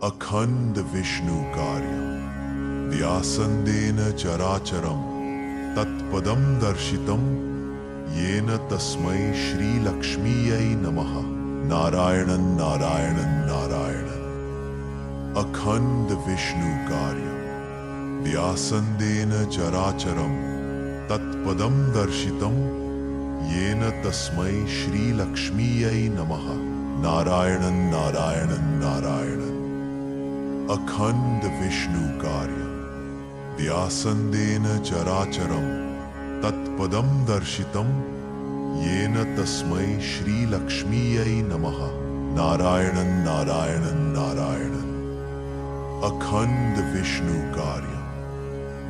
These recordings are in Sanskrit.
अखंड विष्णु कार्य व्यासंदेन चराचरम तत्पदम दर्शितम येन तस्मै श्रीलक्ष्मीयै नमः। नारायणं नारायणं नारायणं। अखंड विष्णु कार्य व्यासंदेन चराचरम तत्पदम दर्शितम येन तस्मै श्रीलक्ष्मीयै नमः। नारायणं नारायणं नारायणं। अखंड विष्णु कार्य व्यासंदेन चराचरम तत्पदम दर्शितम येन तस्मै श्रीलक्ष्मीयै नमः। नारायणं नारायणं नारायणं। अखंड विष्णु कार्य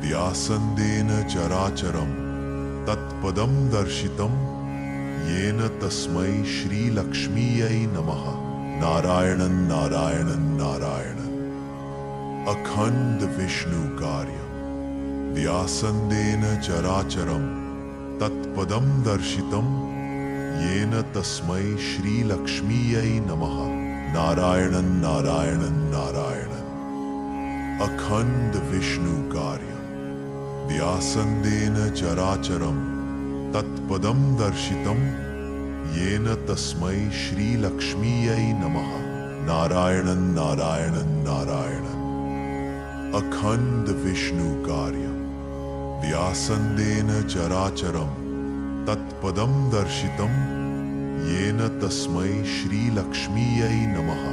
व्यासंदेन चराचरम तत्पदम दर्शितम येन तस्मै श्रीलक्ष्मीयै नमः। नारायणं नारायणं नारायणं। अखंड विष्णु कार्य व्यासंदेन चराचरम तत्पदम दर्शितम येन तस्मै श्रीलक्ष्मीयै नमः। नारायणं नारायणं नारायणं। अखंड विष्णु कार्य व्यासंदेन चराचरम तत्पदम दर्शितम येन तस्मै श्रीलक्ष्मीयै नमः। नारायणं नारायणं नारायणं। अखंड विष्णु कार्य व्यासंदेन चराचरम तत्पदम दर्शितम येन तस्मै श्रीलक्ष्मीयै नमः।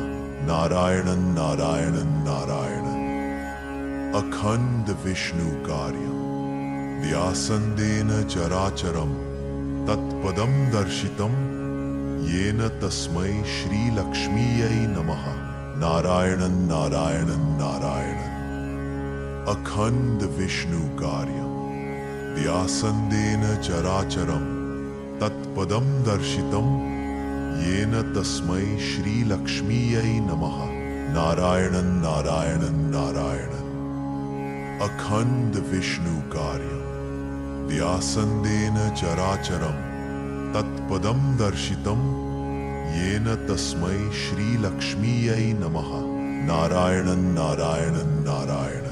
नारायणं नारायणं नारायणं। अखंड विष्णु कार्य व्यासंदेन चराचरम तत्पदम दर्शितम येन तस्मै श्रीलक्ष्मीयै नमः। नारायणं नारायणं नारायणं। अखंड विष्णु कार्य व्यासंदेन चराचरम तत्पदम दर्शितम येन तस्मै श्रीलक्ष्मीयै नमः। नारायणं नारायणं नारायणं। अखंड विष्णु कार्य व्यासंदेन चराचरम तत्पदम दर्शितम येन तस्मै श्रीलक्ष्मीयै नमः। नारायणं नारायणं नारायणं।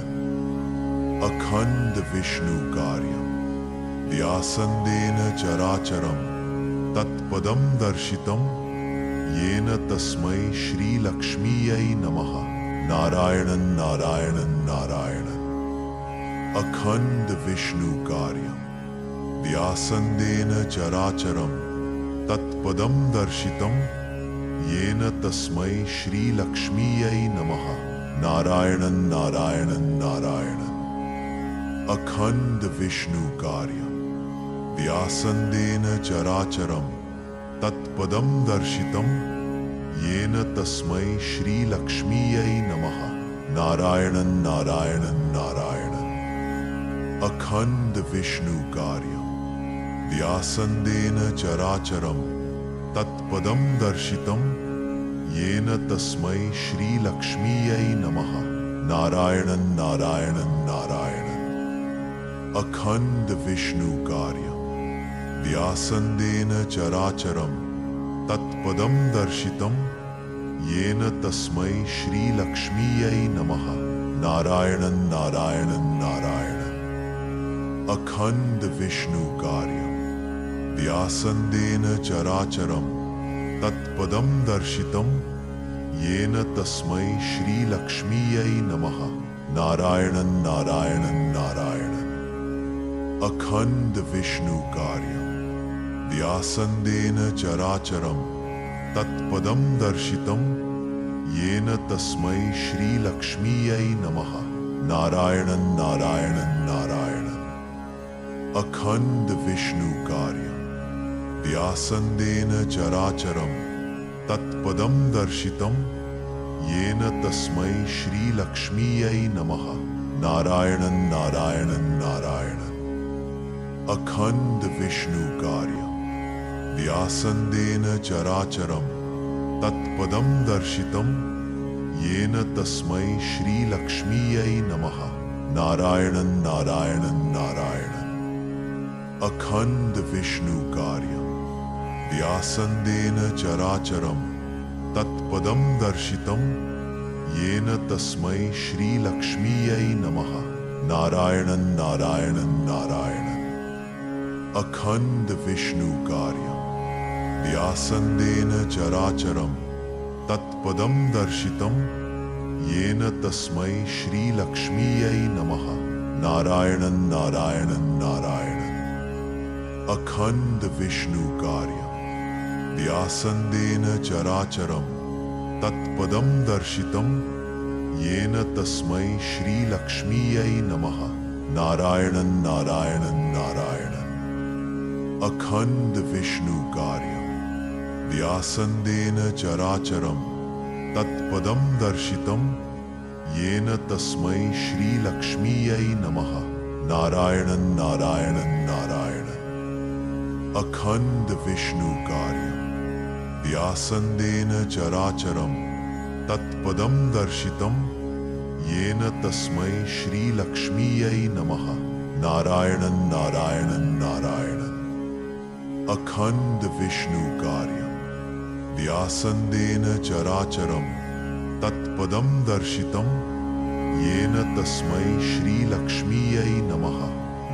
अखंड विष्णु कार्य व्यासंदेन चराचरम तत्पदम दर्शितम येन तस्मै श्रीलक्ष्मीयै नमः। नारायणं नारायणं नारायणं। अखंड विष्णु कार्य व्यासंदेन चराचरम तत्पदम दर्शितम येन तस्मै श्रीलक्ष्मीयै नमः। नारायणं नारायणं नारायणं। अखंड विष्णु कार्य व्यासंदेन चराचरम तत्पदम दर्शितम येन तस्मै श्रीलक्ष्मीयै नमः। नारायणं नारायणं नारायणं। अखंड विष्णु कार्य व्यासंदेन चराचरम तत्पदम दर्शितम येन तस्मै श्रीलक्ष्मीयै नमः। नारायणं नारायणं नारायणं। अखंड विष्णु कार्य व्यासंदेन चराचरम तत्पदम दर्शितम येन तस्मै श्रीलक्ष्मीयै नमः। नारायणं नारायणं नारायणं। अखंड विष्णु कार्य व्यासंदेन चराचरम तत्पदम दर्शितम येन तस्मै श्रीलक्ष्मीयै नमः। नारायणं नारायणं नारायणं। अखंड विष्णु कार्य व्यासंदेन चराचरम तत्पदम दर्शितम येन तस्मै श्रीलक्ष्मीयै नमः। नारायणं नारायणं नारायणं। अखंड विष्णु कार्य व्यासंदेन चराचरम तत्पदम दर्शितम येन तस्मै श्रीलक्ष्मीयै नमः। नारायणं नारायणं नारायणं। अखंड विष्णु कार्य व्यासंदेन चराचरम तत्पदम दर्शितम येन तस्मै श्रीलक्ष्मीयै नमः। नारायणं नारायणं नारायणं। अखंड विष्णु कार्य व्यासंदेन चराचरम तत्पदम दर्शितम येन तस्मै श्रीलक्ष्मीयै नमः। नारायणं नारायणं नारायणम्। अखंड विष्णु कार्यम् व्यासन्देन चराचरं तत्पदं दर्शितं येन तस्मै श्रीलक्ष्मीयै नमः। नारायणं नारायणं नारायणम्। अखंड विष्णु कार्यम् व्यासन्देन चराचरं तत्पदं दर्शितं येन तस्मै श्रीलक्ष्मीयै नमः। नारायणं नारायणं नारायणम्। अखंड विष्णु कार्यम् व्यासन्देन चराचरं तत्पदं दर्शितं येन तस्मै श्रीलक्ष्मीयै नमः। नारायणं नारायणं नारायणम्। अखंड विष्णु कार्यम् व्यासन्देन चराचरं तत्पदं दर्शितं येन तस्मै श्रीलक्ष्मीयै नमः। नारायणं नारायणं नारायणम्। अखंड विष्णु कार्यम् व्यासन्देन चराचरं तत्पदं दर्शितं येन तस्मै श्रीलक्ष्मीयै नमः।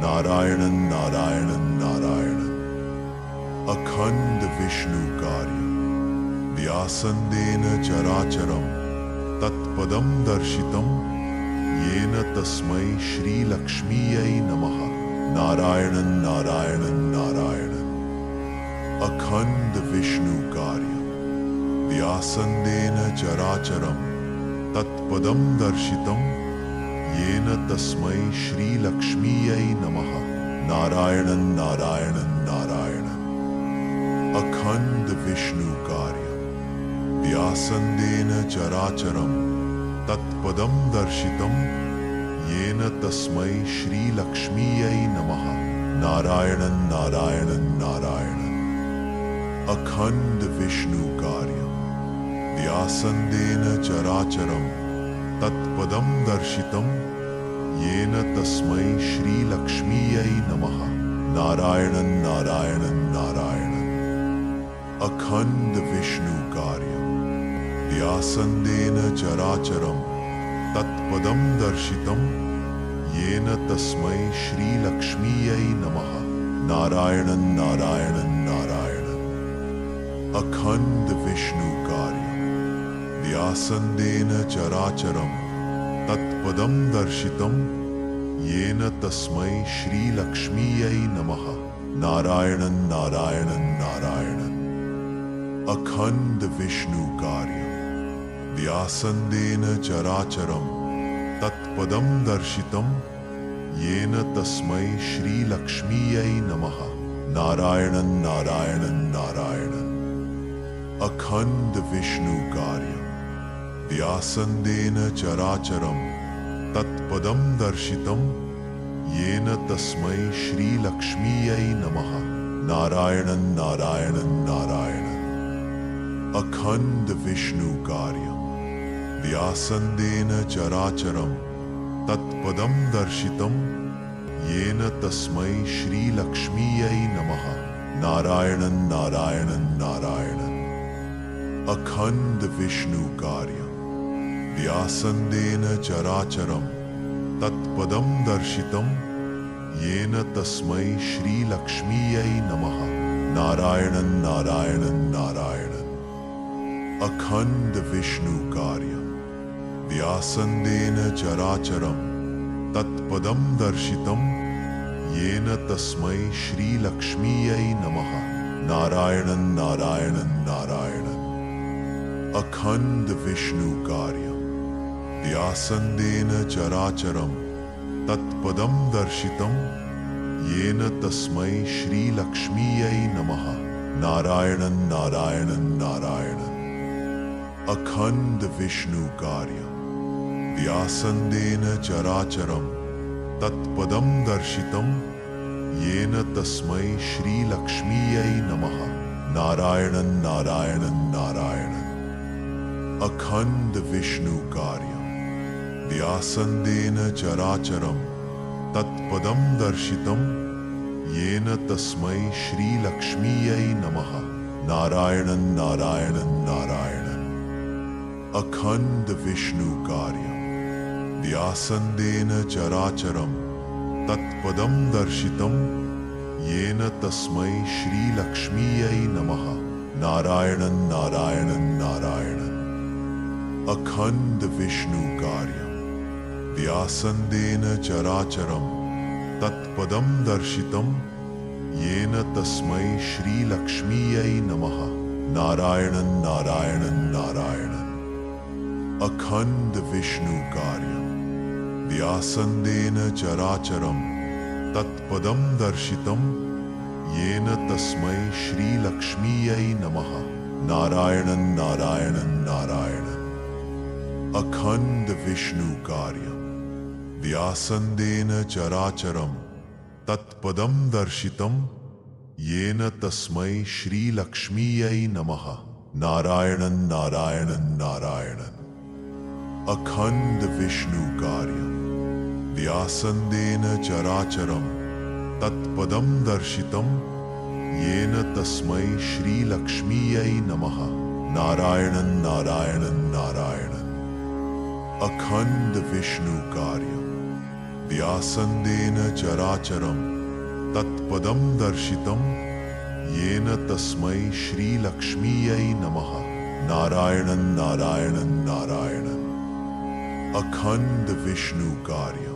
नारायणं नारायणं नारायणम्। अखंड विष्णु कार्यम् व्यासन्देन चराचरं तत्पदं दर्शितं येन तस्मै श्रीलक्ष्मीयै नमः। नारायणं नारायणं नारायणम्। अखंड विष्णु कार्यम् व्यासन्देन चराचरं तत्पदं दर्शितं येन तस्मै श्रीलक्ष्मीयै नमः। नारायणं नारायणं नारायणम्। अखंड विष्णु कार्यम् व्यासन्देन चराचरं तत्पदं दर्शितं येन तस्मै श्रीलक्ष्मीयै नमः। नारायणं नारायणं नारायणम्। अखंड विष्णु कार्यम् व्यासन्देन चराचरं तत्पदं दर्शितं येन तस्मै श्रीलक्ष्मीयै नमः। नारायणं नारायणं नारायणम्। अखंड विष्णु कार्यम् व्यासन्देन चराचरं तत्पदं दर्शितं येन तस्मै श्रीलक्ष्मीयै नमः। नारायणं नारायणं नारायणम्। अखंड विष्णु कार्यम् व्यासन्देन चराचरं तत्पदं दर्शितं येन तस्मै श्रीलक्ष्मीयै नमः। नारायणं नारायणं नारायणम्। अखंड विष्णु कार्यम् व्यासन्देन चराचरं तत्पदं दर्शितं येन तस्मै श्रीलक्ष्मीयै नमः। नारायणं नारायणं नारायणम्। अखंड विष्णु कार्यम् व्यासन्देन चराचरं तत्पदं दर्शितं येन तस्मै श्रीलक्ष्मीयै नमः। नारायणं नारायणं नारायणम्। अखंड विष्णु कार्यम् व्यासन्देन चराचरं तत्पदं दर्शितं येन तस्मै श्रीलक्ष्मीयै नमः। नारायणं नारायणं नारायणम्। अखंड विष्णु कार्यम् व्यासन्देन चराचरं तत्पदं दर्शितं येन तस्मै श्रीलक्ष्मीयै नमः। नारायणं नारायणं नारायणम्। अखंड विष्णु कार्यम् व्यासन्देन चराचरं तत्पदं दर्शितं येन तस्मै श्रीलक्ष्मीयै नमः। नारायणं नारायणं नारायणम्। अखंड विष्णु कार्यम् व्यासन्देन चराचरं तत्पदं दर्शितं येन तस्मै श्रीलक्ष्मीयै नमः। नारायणं नारायणं नारायणम्। अखंड विष्णु कार्यम् व्यासन्देन चराचरं तत्पदं दर्शितं येन तस्मै श्रीलक्ष्मीयै नमः। नारायणं नारायणं नारायणम्। अखंड विष्णु कार्यम् व्यासन्देन चराचरं तत्पदं दर्शितं येन तस्मै श्रीलक्ष्मीयै नमः। नारायणं नारायणं नारायणम्। अखंड विष्णु कार्यम व्यासंदेन चराचरम तत्पदम दर्शितम येन तस्मै श्री लक्ष्मीयै नमः। नारायणं नारायणं नारायणं अखंड विष्णु कार्यम व्यासंदेन चराचरम तत्पदम दर्शितम येन तस्मै श्री लक्ष्मीयै नमः। नारायणं नारायणं नारायणं अखंड विष्णु कार्यम व्यासंदेन चराचरम तत्पदम दर्शितम येन तस्मै श्री लक्ष्मीयै नमः। नारायणं नारायणं नारायणं अखंड विष्णु कार्यम व्यासंदेन चराचरम तत्पदम दर्शितम येन तस्मै श्री लक्ष्मीयै नमः। नारायणं नारायणं नारायणं अखंड विष्णु कार्यम व्यासंदेन चराचरम तत्पदम दर्शितम येन तस्मै श्री लक्ष्मीयै नमः। नारायणं नारायणं नारायणं अखंड विष्णु कार्यम व्यासंदेन चराचरम तत्पदम दर्शितम येन तस्मै श्री लक्ष्मीयै नमः। नारायणं नारायणं नारायणं अखंड विष्णु कार्यम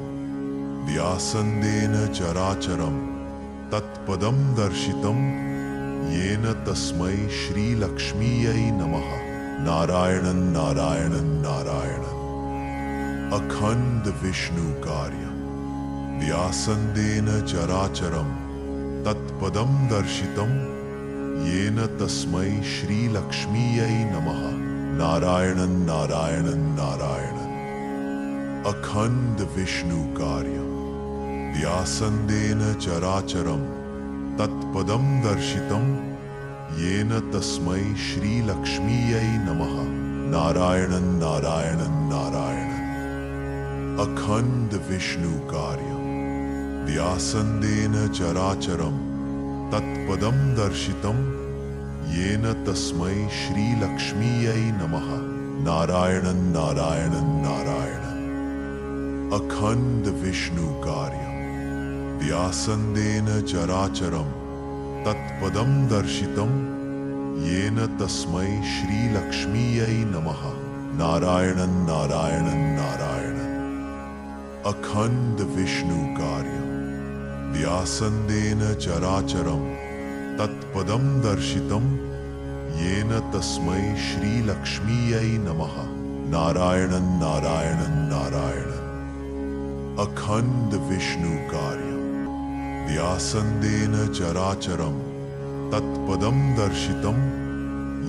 व्यासंदेन चराचरम तत्पदम दर्शितम येन तस्मै श्री लक्ष्मीयै नमः। नारायणं नारायणं नारायणं अखंड विष्णु कार्यम व्यासंदेन चराचरम तत्पदम दर्शितम येन तस्मै श्री लक्ष्मीयै नमः। नारायणं नारायणं नारायणं अखंड विष्णु कार्यम व्यासंदेन चराचरम तत्पदम दर्शितम येन तस्मै श्री लक्ष्मीयै नमः। नारायणं नारायणं नारायणं अखंड विष्णु कार्यम व्यासंदेन चराचरम तत्पदम दर्शितम येन तस्मै श्री लक्ष्मीयै नमः। नारायणं नारायणं नारायणं अखंड विष्णु कार्यम व्यासंदेन चराचरम तत्पदम दर्शितम येन तस्मै श्री लक्ष्मीयै नमः। नारायणं नारायणं नारायणं अखंड विष्णु कार्यम व्यासंदेन चराचरम तत्पदम दर्शितम येन तस्मै श्री लक्ष्मीयै नमः। नारायणं नारायणं नारायणं अखंड विष्णु कार्यम व्यासंदेन चराचरम तत्पदम दर्शितम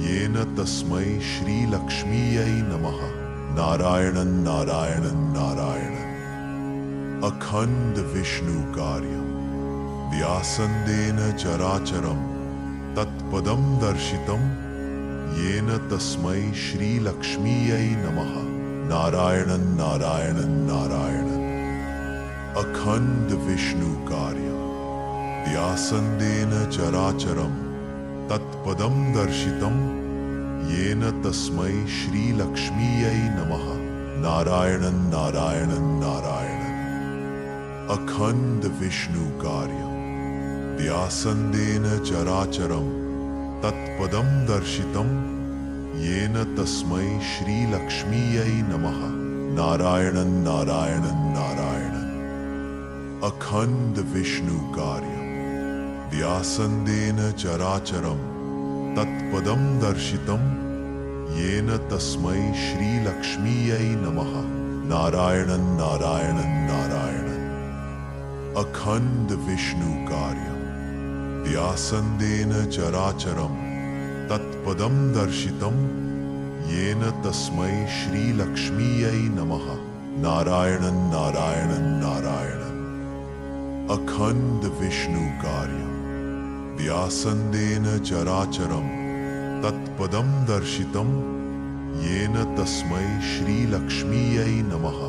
येन तस्मै श्री लक्ष्मीयै नमः। नारायणं नारायणं नारायणं अखंड विष्णु कार्यम व्यासंदेन चराचरम तत्पदम दर्शितम येन तस्मै श्री लक्ष्मीयै नमः। नारायणं नारायणं नारायणं अखंड विष्णु कार्यम व्यासंदेन चराचरम तत्पदम दर्शितम येन तस्मै श्री लक्ष्मीयै नमः। नारायणं नारायणं नारायणं अखंड विष्णु कार्यम व्यासंदेन चराचरम तत्पदम दर्शितम येन तस्मै श्री लक्ष्मीयै नमः। नारायणं नारायणं नारायणं अखंड विष्णु कार्यम व्यासंदेन चराचरम तत्पदम दर्शितम येन तस्मै श्री लक्ष्मीयै नमः। नारायणं नारायणं नारायणं अखंड विष्णु कार्यम व्यासंदेन चराचरम तत्पदम दर्शितम येन तस्मै श्री लक्ष्मीयै नमः। नारायणं नारायणं नारायणं अखंड विष्णु कार्यम व्यासंदेन चराचरम तत्पदम दर्शितम येन तस्मै श्री लक्ष्मीयै नमः।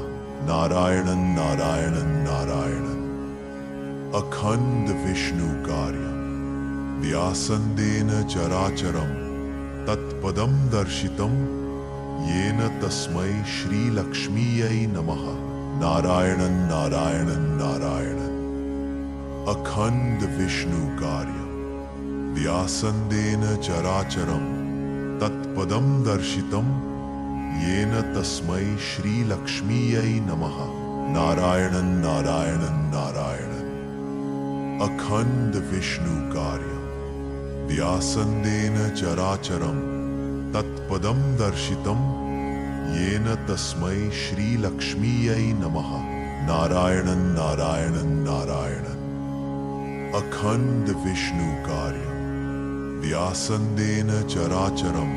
नारायणं नारायणं नारायणं अखंड विष्णु कार्यम व्यासंदेन चराचरम तत्पदम दर्शितम येन तस्मै श्रीलक्ष्मीयै नमः। नारायणं नारायणं नारायणं। अखंड विष्णु कार्य व्यासंदेन चराचरं तत्पदं दर्शितं येन तस्मै श्रीलक्ष्मीयै नमः। नारायणं नारायणं नारायणं। अखंड विष्णु कार्य व्यासंदेन चराचरं तत्पदं दर्शितं येन तस्मै श्रीलक्ष्मीयै नमः। नारायणं नारायणं नारायणं। अखंड विष्णु कार्य व्यासंदेन चराचरं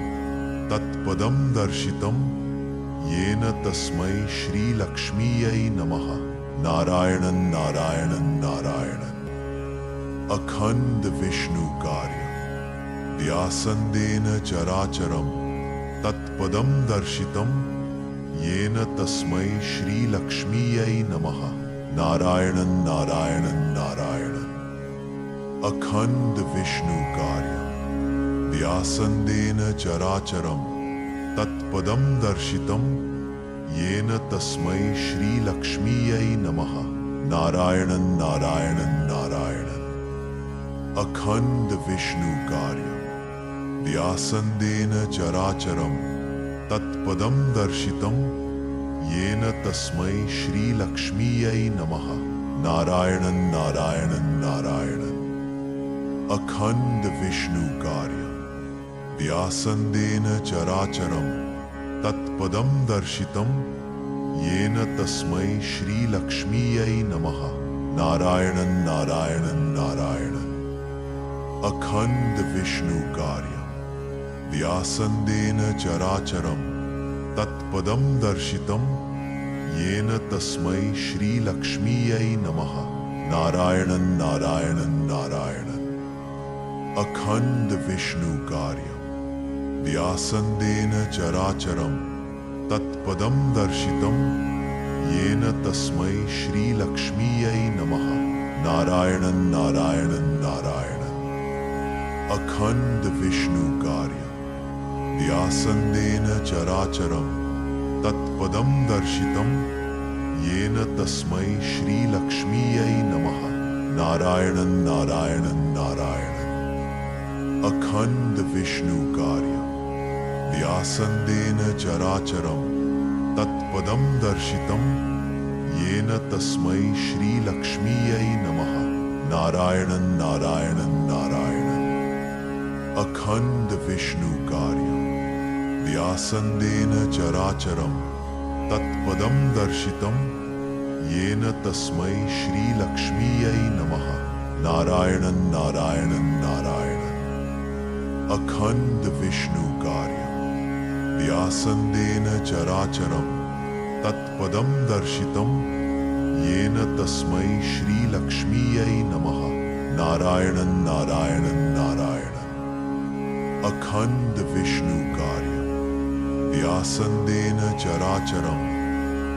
तत्पदं दर्शितं येन तस्मै श्रीलक्ष्मीयै नमः। नारायणं नारायणं नारायणं। अखंड विष्णु कार्य व्यासंदेन चराचरं तत्पदं दर्शितं येन तस्मै श्रीलक्ष्मीयै नमः। नारायणं नारायणं नारायणं। अखंड विष्णु कार्य व्यासंदेन चराचरं तत्पदं दर्शितं येन तस्मै श्रीलक्ष्मीयै नमः। नारायणं नारायणं नारायणं। अखंड विष्णु कार्य व्यासंदेन चराचरं तत्पदं दर्शितं येन तस्मै श्रीलक्ष्मीयै नमः। नारायणं नारायणं नारायणं। अखंड विष्णु कार्य व्यासंदेन चराचरं तत्पदं दर्शितं येन तस्मै श्रीलक्ष्मीयै नमः। नारायणं नारायणं नारायणं। अखंड विष्णु कार्य व्यासंदेन चराचरं तत्पदं दर्शितं येन तस्मै श्रीलक्ष्मीयै नमः। नारायणं नारायणं नारायणं। अखंड विष्णु कार्य व्यासंदेन चराचरं तत्पदं दर्शितं येन तस्मै श्रीलक्ष्मीयै नमः। नारायणं नारायणं नारायणं। अखंड विष्णु कार्य व्यासंदेन चराचरं तत्पदं दर्शितं येन तस्मै श्रीलक्ष्मीयै नमः। नारायणं नारायणं नारायणं। अखंड विष्णु कार्य व्यासंदेन चराचरं तत्पदं दर्शितं येन तस्मै श्रीलक्ष्मीयै नमः। नारायणं नारायणं नारायणं। अखंड विष्णु कार्य व्यासंदेन चराचरं तत्पदं दर्शितं येन तस्मै श्रीलक्ष्मीयै नमः। नारायणं नारायणं नारायणं। अखंड विष्णु कार्य व्यासंदेन चराचरं तत्पदं दर्शितं येन तस्मै श्रीलक्ष्मीयै नमः। नारायणं नारायणं नारायणं। अखंड विष्णु कार्य व्यासंदेन चराचरं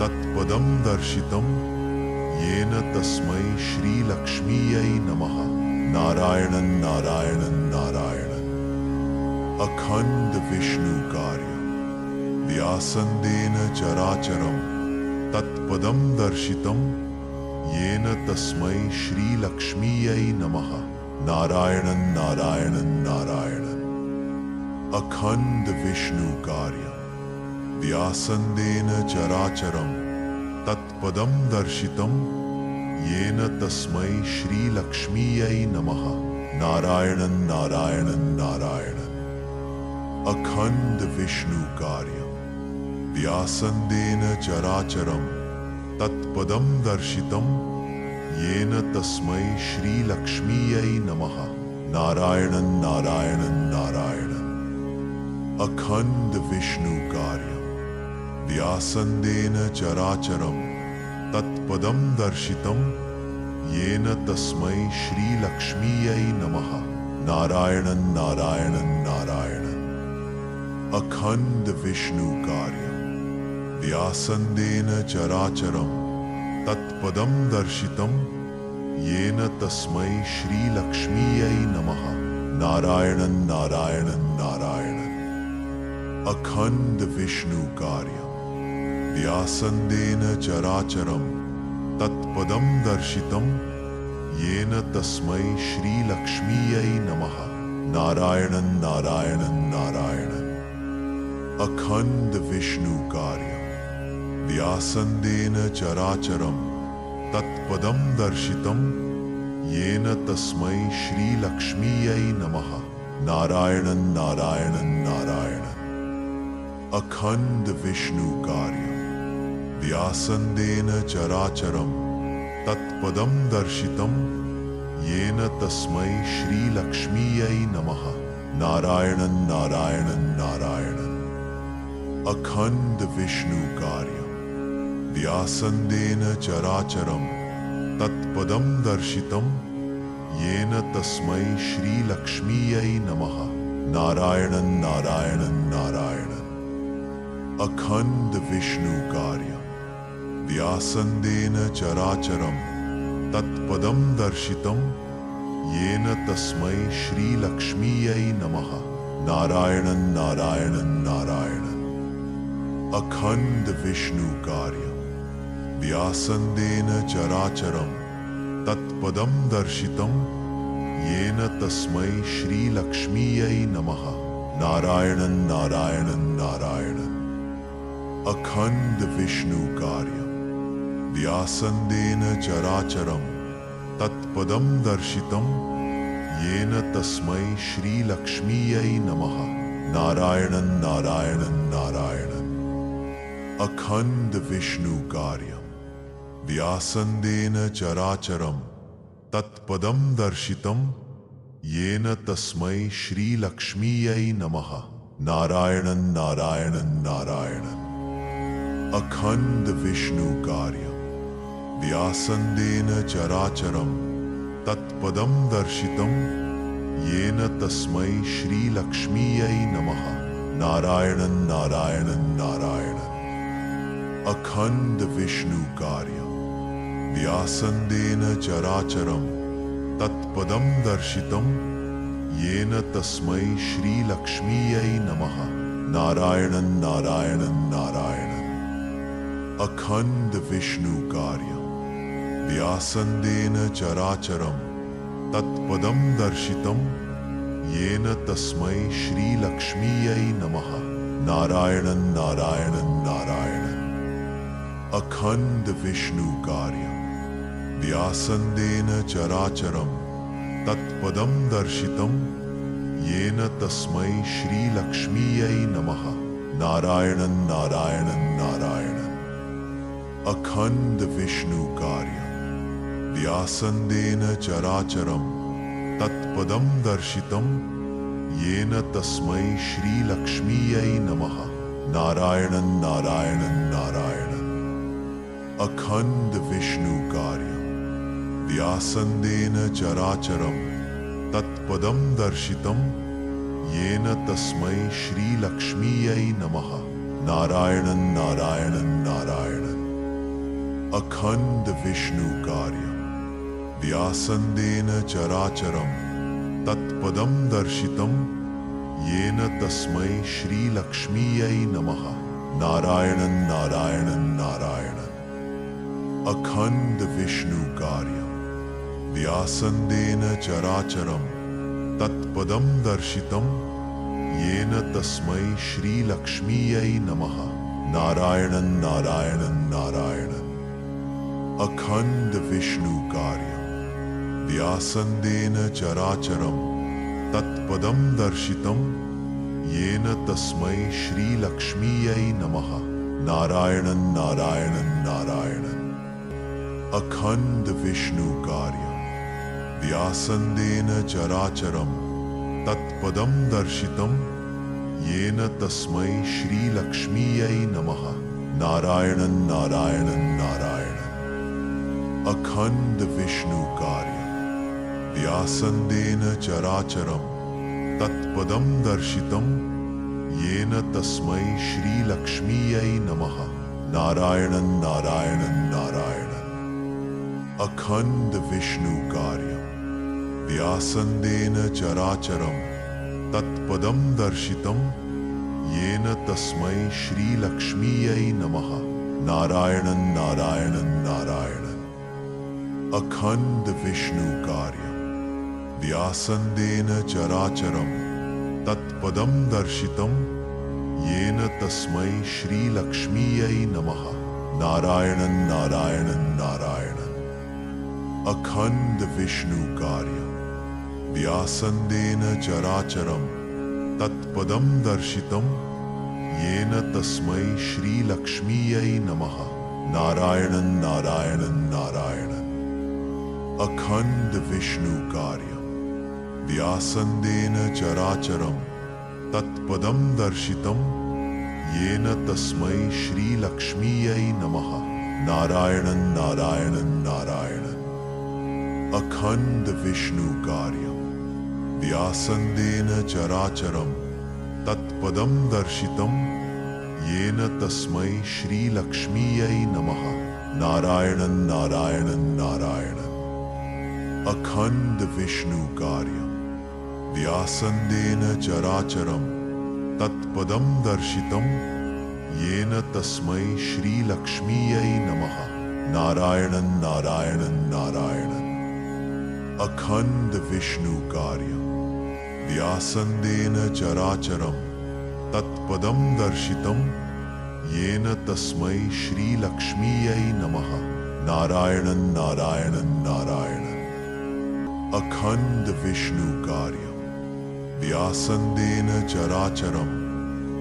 तत्पदं दर्शितं येन तस्मै श्रीलक्ष्मीयै नमः। नारायणं नारायणं नारायणं। अखंड विष्णु कार्य व्यासंदेन चराचरं तत्पदं दर्शितं येन तस्मै श्रीलक्ष्मीयै नमः। नारायणं नारायणं नारायणं। अखंड विष्णु कार्य व्यासंदेन चराचरं तत्पदं दर्शितं येन तस्मै श्रीलक्ष्मीयै नमः। नारायणं नारायणं नारायणं। अखंड विष्णु कार्य व्यासंदेन चराचरं तत्पदं दर्शितं येन तस्मै श्रीलक्ष्मीयै नमः। नारायणं नारायणं नारायणं। अखंड विष्णु कार्य व्यासंदेन चराचरं तत्पदं दर्शितं येन तस्मै श्रीलक्ष्मीयै नमः। नारायणं नारायणं नारायणं। अखंड विष्णु कार्य व्यासंदेन चराचरं तत्पदं दर्शितं येन तस्मै श्रीलक्ष्मीयै नमः। नारायणं नारायणं नारायणं। अखंड विष्णु कार्यम व्यासंदेन चराचरम तत्पदम दर्शितम येन तस्मै श्रीलक्ष्मीयै नमः। नारायणं नारायणं नारायणं। अखंड विष्णु कार्यम व्यासंदेन चराचरम तत्पदम दर्शितम येन तस्मै श्रीलक्ष्मीयै नमः। नारायणं नारायणं नारायणं। अखंड विष्णु कार्यम व्यासंदेन चराचरम तत्पदम दर्शितम येन तस्मै श्रीलक्ष्मीयै नमः। नारायणं नारायणं नारायणं। अखंड विष्णु कार्यम व्यासंदेन चराचरम तत्पदम दर्शितम येन तस्मै श्रीलक्ष्मीयै नमः। नारायणं नारायणं नारायणं। अखंड विष्णु कार्यम व्यासंदेन चराचरम तत्पदम दर्शितम येन तस्मै श्रीलक्ष्मीयै नमः। नारायणं नारायणं नारायणं। अखंड विष्णु कार्यम व्यासंदेन चराचरम तत्पदम दर्शितम येन तस्मै श्रीलक्ष्मीयै नमः। नारायणं नारायणं नारायणं। अखंड विष्णु कार्यम व्यासंदेन चराचरम तत्पदम दर्शितम येन तस्मै श्रीलक्ष्मीयै नमः। नारायणं नारायणं नारायणं। अखंड विष्णु कार्यम व्यासंदेन चराचरम तत्पदम दर्शितम येन तस्मै श्रीलक्ष्मीयै नमः। नारायणं नारायणं नारायणं। अखंड विष्णु कार्यम व्यासंदेन चराचरम तत्पदम दर्शितम येन तस्मै श्रीलक्ष्मीयै नमः। नारायणं नारायणं नारायणं। अखंड विष्णु कार्यम व्यासंदेन चराचरम तत्पदम दर्शितम येन तस्मै श्रीलक्ष्मीयै नमः। नारायणं नारायणं नारायणं। अखंड विष्णु कार्यम व्यासंदेन चराचरम तत्पदम दर्शितम येन तस्मै श्रीलक्ष्मीयै नमः। नारायणं नारायणं नारायणं। अखंड विष्णु कार्यम व्यासंदेन चराचरम तत्पदम दर्शितम येन तस्मै श्रीलक्ष्मीयै नमः। नारायणं नारायणं नारायणं। अखंड विष्णु कार्यम व्यासंदेन चराचरम तत्पदम दर्शितम येन तस्मै श्रीलक्ष्मीयै नमः। नारायणं नारायणं नारायणं। अखंड विष्णु कार्यम व्यासंदेन चराचरम तत्पदम दर्शितम येन तस्मै श्रीलक्ष्मीयै नमः। नारायणं नारायणं नारायणं। अखंड विष्णु कार्यम व्यासंदेन चराचरम तत्पदम दर्शितम येन तस्मै श्रीलक्ष्मीयै नमः। नारायणं नारायणं नारायणं। अखंड विष्णु कार्यम व्यासंदेन चराचरम तत्पदम दर्शितम येन तस्मै श्रीलक्ष्मीयै नमः। नारायणं नारायणं नारायणं। अखंड विष्णु कार्यम व्यासंदेन चराचरम तत्पदम दर्शितम येन तस्मै श्रीलक्ष्मीयै नमः। नारायणं नारायणं नारायणं। अखंड विष्णु कार्यम व्यासंदेन चराचरम तत्पदम दर्शितम येन तस्मै श्रीलक्ष्मीयै नमः। नारायणं नारायणं नारायणं। अखंड विष्णु कार्यम व्यासंदेन चराचरम तत्पदम दर्शितम येन तस्मै श्रीलक्ष्मीयै नमः। नारायणं नारायणं नारायणं। अखंड विष्णु कार्यम व्यासंदेन चराचरम तत्पदम दर्शितम येन तस्मै श्रीलक्ष्मीयै नमः। नारायणं नारायणं नारायणं। अखंड विष्णु कार्यं व्यासन्देन चराचरं तत्पदं दर्शितं येन तस्मै श्रीलक्ष्मीयै नमः। नारायणं नारायणं नारायणं। अखंड विष्णु कार्यं व्यासन्देन चराचरं तत्पदं दर्शितं येन तस्मै श्रीलक्ष्मीयै नमः। नारायणं नारायणं नारायणं। अखंड विष्णु कार्यं व्यासन्देन चराचरं तत्पदं दर्शितं येन तस्मै श्रीलक्ष्मीयै नमः। नारायणं नारायणं नारायणं। अखंड विष्णु कार्यं व्यासन्देन चराचरं तत्पदं दर्शितं येन तस्मै श्रीलक्ष्मीयै नमः। नारायणं नारायणं नारायणं। अखंड विष्णु कार्यं व्यासन्देन चराचरं तत्पदं दर्शितं येन तस्मै श्रीलक्ष्मीयै नमः। नारायणं नारायणं नारायणं। अखंड विष्णु कार्यं व्यासन्देन चराचरं तत्पदं दर्शितं येन तस्मै श्रीलक्ष्मीयै नमः। नारायणं नारायणं नारायणं। अखंड विष्णु कार्यं व्यासन्देन चराचरं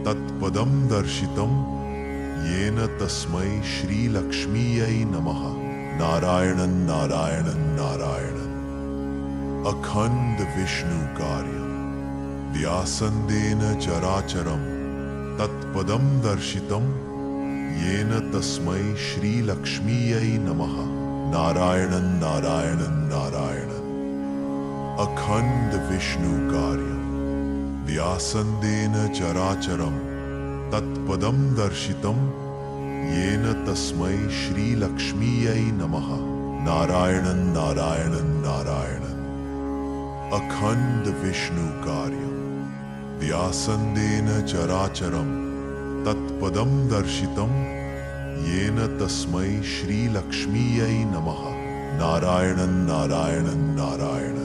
तत्पदं दर्शितं येन तस्मै श्रीलक्ष्मीयै नमः। नारायणं नारायणं नारायणं। अखंड विष्णु कार्यं व्यासन्देन चराचरं तत्पदं दर्शितं येन तस्मै श्रीलक्ष्मीयै नमः। नारायणं नारायणं नारायणं। अखंड विष्णु कार्यं व्यासन्देन चराचरं तत्पदं दर्शितं येन तस्मै श्रीलक्ष्मीयै नमः। नारायणं नारायणं नारायणं। अखंड विष्णु कार्यं व्यासन्देन चराचरं तत्पदं दर्शितं येन तस्मै श्रीलक्ष्मीयै नमः। नारायणं नारायणं नारायणं।